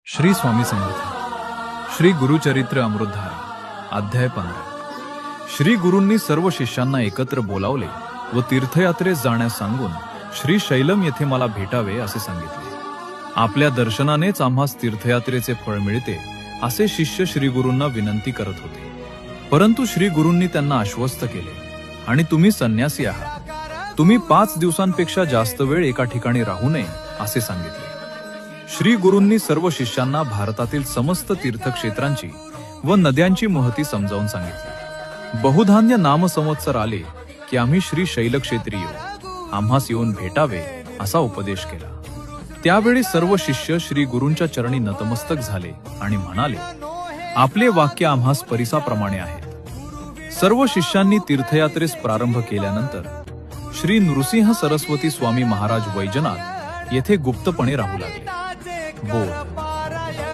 श्री स्वामी समर्थ श्री गुरुचरित्र अमृतधारा अध्याय 15। श्री गुरूंनी सर्व शिष्यांना एकत्र बोलावले व तीर्थयात्रेस जाण्यास सांगून श्री शैलम येथे मला भेटावे असे सांगितले। आपल्या दर्शनानेच आम्हास तीर्थयात्रेचे फळ मिळते असे शिष्य श्री गुरूंना विनंती करत होते, परंतु श्री गुरूंनी त्यांना आश्वस्त केले आणि तुम्ही संन्यासी आहात, तुम्ही 5 दिवसांपेक्षा जास्त वेळ एका ठिकाणी राहू नये असे सांगितले। श्री गुरूंनी सर्व शिष्यांना भारतातील समस्त तीर्थक्षेत्रांची व नद्यांची महती समजावून सांगितली। बहुधान्य नाम संवत्सर आले की आम्ही श्री शैलक्षेत्री येऊ, आम्हास येऊन भेटावे असा उपदेश केला। त्यावेळी सर्व शिष्य श्री गुरूंच्या चरणी नतमस्तक झाले आणि म्हणाले, आपले वाक्य आम्हास परिसाप्रमाणे आहे। सर्व शिष्यांनी तीर्थयात्रेस प्रारंभ केल्यानंतर श्री नृसिंह सरस्वती स्वामी महाराज वैजनाथ येथे गुप्तपणे राहू लागले। बोध